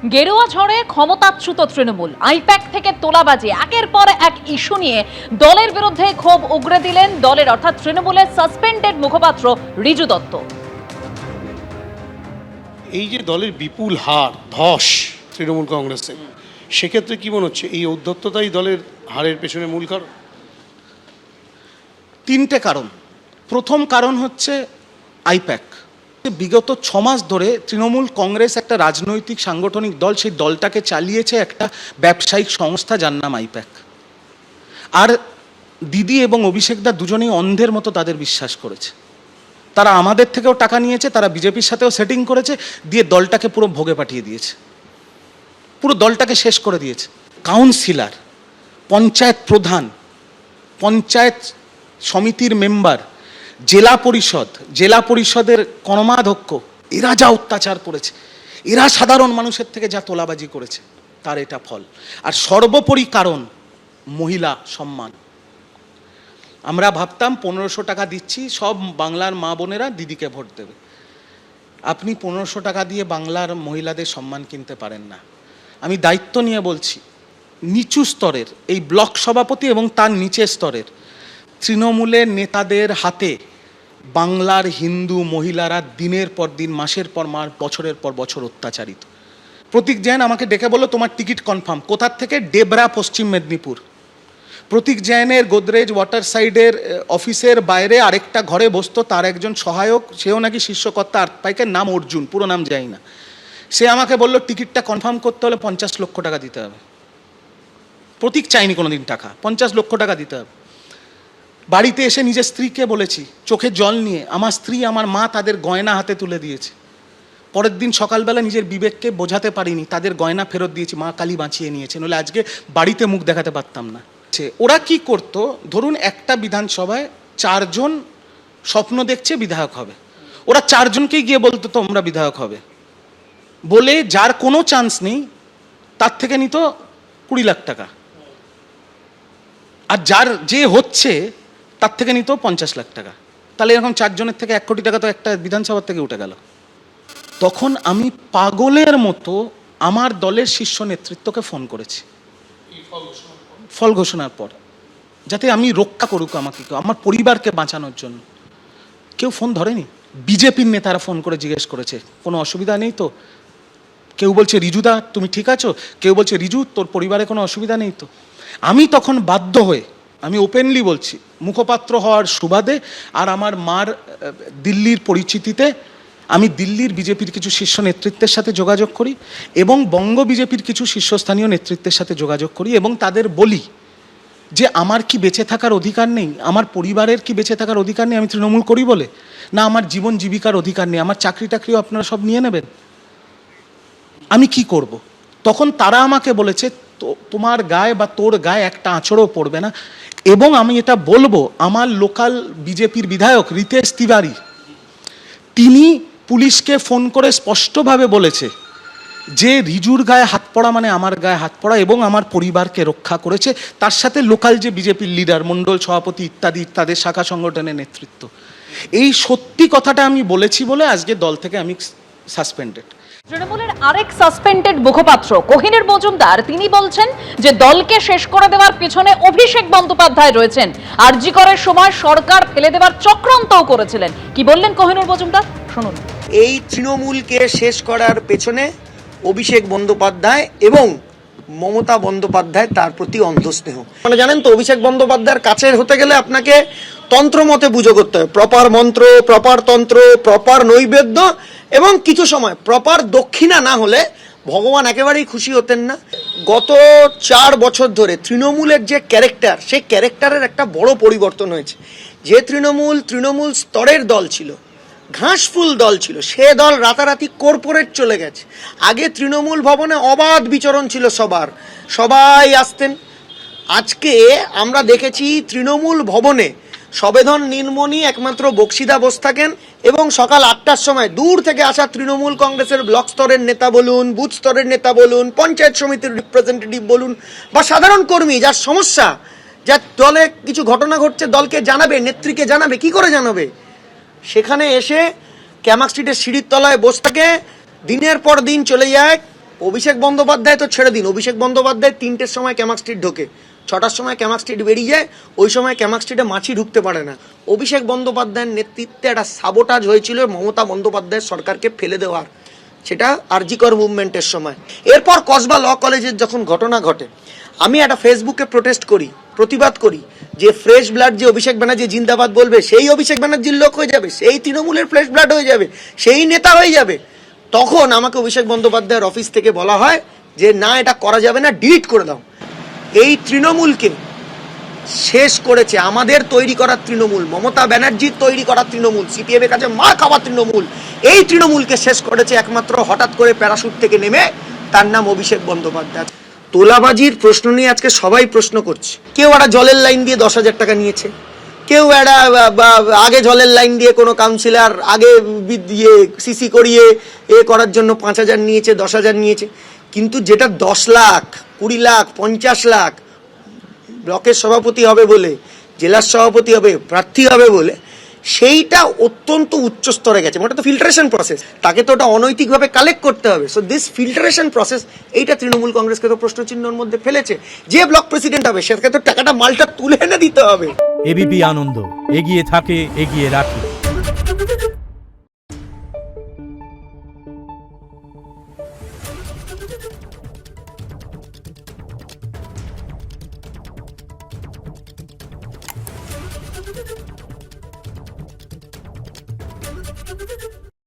গেরুয়া ঝড়ে ক্ষমতাচ্যুত তৃণমূল আইপ্যাক থেকে তোলাবাজি একের পর এক ইস্যু নিয়ে দলের বিরুদ্ধে ক্ষোভ উগরে দিলেন দলের অর্থাৎ তৃণমূলের সাসপেন্ডেড মুখপাত্র রিজু দত্ত। এই যে দলের বিপুল হার ধস তৃণমূল কংগ্রেসে, সেক্ষেত্রে কি মনে হচ্ছে এই ঔদ্ধত্যতাই দলের হারের পেছনে মূল কারণ? তিনটে কারণ। প্রথম কারণ হচ্ছে আইপ্যাক। বিগত 6 মাস ধরে তৃণমূল কংগ্রেস একটা রাজনৈতিক সাংগঠনিক দল, সেই দলটাকে চালিয়েছে একটা ব্যবসায়িক সংস্থা যার নাম আইপ্যাক। আর দিদি এবং অভিষেকদা দুজনেই অন্ধের মতো তাদের বিশ্বাস করেছে। তারা আমাদের থেকেও টাকা নিয়েছে, তারা বিজেপির সাথেও সেটিং করেছে, দিয়ে দলটাকে পুরো ভোগে পাঠিয়ে দিয়েছে, পুরো দলটাকে শেষ করে দিয়েছে। কাউন্সিলর, পঞ্চায়েত প্রধান, পঞ্চায়েত সমিতির মেম্বার, জেলা পরিষদের কর্মাধ্যক্ষ, এরা যা অত্যাচার করেছে, এরা সাধারণ মানুষের থেকে যা তোলাবাজি করেছে, তার এটা ফল। আর সর্বোপরি কারণ মহিলা সম্মান। আমরা ভাবতাম 1500 টাকা দিচ্ছি, সব বাংলার মা বোনেরা দিদিকে ভোট দেবে। আপনি 1500 টাকা দিয়ে বাংলার মহিলাদের সম্মান কিনতে পারেন না। আমি দায়িত্ব নিয়ে বলছি, নিচু স্তরের এই ব্লক সভাপতি এবং তার নিচের স্তরের তৃণমূলের নেতাদের হাতে বাংলার হিন্দু মহিলারা দিনের পর দিন, মাসের পর মাস, বছরের পর বছর অত্যাচারিত। প্রতীক জৈন আমাকে ডেকে বলল, তোমার টিকিট কনফার্ম। কোথার থেকে? ডেবরা, পশ্চিম মেদিনীপুর। প্রতীক জৈনের গোদরেজ ওয়াটার সাইডের অফিসের বাইরে আরেকটা ঘরে বসতো তার একজন সহায়ক, সেও নাকি শীর্ষকর্তা আর্থপাইকের, নাম অর্জুন, পুরো নাম যাই না। সে আমাকে বলল, টিকিটটা কনফার্ম করতে হলে 50 লক্ষ টাকা দিতে হবে। প্রতীক চাইনি কোনোদিন টাকা, 50 লক্ষ টাকা দিতে হবে। বাড়িতে এসে নিজের স্ত্রীকে বলেছি, চোখে জল নিয়ে, আমার স্ত্রী আমার মা তাদের গয়না হাতে তুলে দিয়েছে। পরের দিন সকালবেলা নিজের বিবেককে বোঝাতে পারিনি, তাদের গয়না ফেরত দিয়েছি, মা কালী বাঁচিয়ে নিয়েছে, নইলে আজকে বাড়িতে মুখ দেখাতে পারতাম না। ওরা কি করতো, ধরুন একটা বিধানসভায় 4 জন স্বপ্ন দেখছে বিধায়ক হবে, ওরা 4 জনকেই গিয়ে বলতো তোমরা বিধায়ক হবে, বলে যার কোনো চান্স নেই তার থেকে নিত 20 লাখ টাকা, আর যে হচ্ছে তার থেকে নিত 50 লাখ টাকা। তাহলে এরকম 4 জনের থেকে 1 কোটি টাকা তো একটা বিধানসভার থেকে উঠে গেল। তখন আমি পাগলের মতো আমার দলের শীর্ষ নেতৃত্বকে ফোন করেছি ফল ঘোষণার পর, যাতে আমি রক্ষা করুক আমাকে, আমার পরিবারকে বাঁচানোর জন্য। কেউ ফোন ধরেনি। বিজেপির নেতারা ফোন করে জিজ্ঞেস করেছে, কোনো অসুবিধা নেই তো? কেউ বলছে, রিজুদা তুমি ঠিক আছো? কেউ বলছে, রিজু তোর পরিবারে কোনো অসুবিধা নেই তো? আমি তখন বাধ্য হয়ে, আমি ওপেনলি বলছি, মুখপাত্র হওয়ার সুবাদে আর আমার মার দিল্লির পরিচিতিতে, আমি দিল্লির বিজেপির কিছু শীর্ষ নেতৃত্বের সাথে যোগাযোগ করি এবং বঙ্গ বিজেপির কিছু শীর্ষস্থানীয় নেতৃত্বের সাথে যোগাযোগ করি এবং তাদের বলি যে আমার কি বেঁচে থাকার অধিকার নেই? আমার পরিবারের কি বেঁচে থাকার অধিকার নেই আমি তৃণমূল করি বলে? না, আমার জীবন জীবিকার অধিকার নেই? আমার চাকরি টাকরিও আপনারা সব নিয়ে নেবেন? আমি কি করব? তখন তারা আমাকে বলেছে, তোমার গায়ে বা তোর গায়ে একটা আঁচড়ও পড়বে না। এবং আমি এটা বলবো, আমার লোকাল বিজেপির বিধায়ক রিতেশ তিওয়ারি, তিনি পুলিশকে ফোন করে স্পষ্টভাবে বলেছে যে রিজুর গায়ে হাত পড়া মানে আমার গায়ে হাত পড়া, এবং আমার পরিবারকে রক্ষা করেছে। তার সাথে লোকাল যে বিজেপির লিডার, মণ্ডল সভাপতি ইত্যাদি তাদের শাখা সংগঠনের নেতৃত্ব। এই সত্যি কথাটা আমি বলেছি বলে আজকে দল থেকে আমি সাসপেন্ডেড। তৃণমূলের আরেক সাসপেন্ডেড মুখপাত্র কোহিনুর মজুমদার, তিনি বলছেন যে দলকে শেষ করে দেওয়ার পিছনে অভিষেক বন্দ্যোপাধ্যায় রয়েছেন, আরজি করার সময় সরকার ফেলে দেওয়ার চক্রান্তও করেছিলেন। কি বললেন কোহিনুর মজুমদার, শুনুন। এই তৃণমূলকে শেষ করার পেছনে অভিষেক বন্দ্যোপাধ্যায় এবং মমতা বন্দ্যোপাধ্যায় তার প্রতি অন্ধস্নেহ। মানে জানেন তো, অভিষেক বন্দ্যোপাধ্যায়ের কাছের হতে গেলে আপনাকে তন্ত্র মতে পুজো করতে হবে, প্রপার মন্ত্র, প্রপার তন্ত্র, প্রপার নৈবেদ্য এবং কিছু সময় প্রপার দক্ষিণা না হলে ভগবান একেবারেই খুশি হতেন না। গত 4 বছর ধরে তৃণমূলের যে ক্যারেক্টার, সেই ক্যারেক্টারের একটা বড় পরিবর্তন হয়েছে। যে তৃণমূল স্তরের দল ছিল, ঘাসফুল দল ছিল, সে দল রাতারাতি কর্পোরেট চলে গেছে। আগে তৃণমূল ভবনে অবাধ বিচরণ ছিল, সবাই আসতেন। আজকে আমরা দেখেছি তৃণমূল ভবনে সবেধন নীলমণি একমাত্র বক্সিদা বসে থাকেন এবং সকাল 8টার সময় দূর থেকে আসা তৃণমূল কংগ্রেসের ব্লক স্তরের নেতা বলুন, বুথ স্তরের নেতা বলুন, পঞ্চায়েত সমিতির রিপ্রেজেন্টেটিভ বলুন বা সাধারণ কর্মী, যার সমস্যা, যার দলে কিছু ঘটনা ঘটছে, দলকে জানাবে, নেত্রীকে জানাবে, কি করে জানাবে? সেখানে এসে ক্যামাক স্ট্রিটের সিঁড়ির তলায় বসে থাকে, দিনের পর দিন চলে যায়, অভিষেক বন্দ্যোপাধ্যায় তো ছেড়ে দিন, অভিষেক বন্দ্যোপাধ্যায় 3টের সময় ক্যামাক স্ট্রিট ঢোকে, 6টার সময় ক্যামাক স্ট্রিট বেরিয়ে যায়, ওই সময় ক্যামাক স্ট্রিটে মাছি ঢুকতে পারে না। অভিষেক বন্দ্যোপাধ্যায়ের নেতৃত্বে একটা সাবোটাজ হয়েছিল মমতা বন্দ্যোপাধ্যায়ের সরকারকে ফেলে দেওয়ার, সেটা আরজিকর মুভমেন্টের সময়। এরপর কসবা ল কলেজের যখন ঘটনা ঘটে, আমি একটা ফেসবুকে প্রোটেস্ট করি, প্রতিবাদ করি যে ফ্রেশ ব্লাড যে অভিষেক ব্যানার্জি জিন্দাবাদ বলবে সেই অভিষেক ব্যানার্জির লোক হয়ে যাবে, সেই তৃণমূলের ফ্রেশ ব্লাড হয়ে যাবে, সেই নেতা হয়ে যাবে। তখন আমাকে অভিষেক বন্দ্যোপাধ্যায়ের অফিস থেকে বলা হয় যে না, এটা করা যাবে না, ডিলিট করে দাও। এই তৃণমূলকে শেষ করেছে আমাদের তৈরি করা তৃণমূল, মমতা ব্যানার্জির তৈরি করা তৃণমূল, সিপিএম এর কাছে মার খাওয়া তৃণমূল। এই তৃণমূলকে শেষ করেছে একমাত্র হঠাৎ করে প্যারাশুট থেকে নেমে, তার নাম অভিষেক বন্দ্যোপাধ্যায়। তোলাবাজির প্রশ্ন নিয়ে আজকে সবাই প্রশ্ন করছে। কেউ একটা জলের লাইন দিয়ে 10,000 টাকা নিয়েছে, কেউ একটা আগে জলের লাইন দিয়ে কোনো কাউন্সিলর আগে দিয়ে সিসি করিয়ে করার জন্য 5,000 নিয়েছে, 10,000 নিয়েছে। কিন্তু যেটা 10 লাখ, 20 লাখ, 50 লাখ ব্লকের সভাপতি হবে বলে, জেলার সভাপতি হবে, প্রার্থী হবে বলে, সেইটা অত্যন্ত উচ্চ স্তরে গেছে। ওটা তো ফিল্টারেশন প্রসেস, তাকে তো ওটা অনৈতিকভাবে কালেক্ট করতে হবে। সো দিস ফিল্টারেশন প্রসেস, এইটা তৃণমূল কংগ্রেসকে তো প্রশ্নচিহ্নের মধ্যে ফেলেছে। যে ব্লক প্রেসিডেন্ট হবে সেটাকে তো টাকাটা মালটা তুলে এনে দিতে হবে। এবিপি আনন্দ, এগিয়ে থাকে, এগিয়ে রাখে।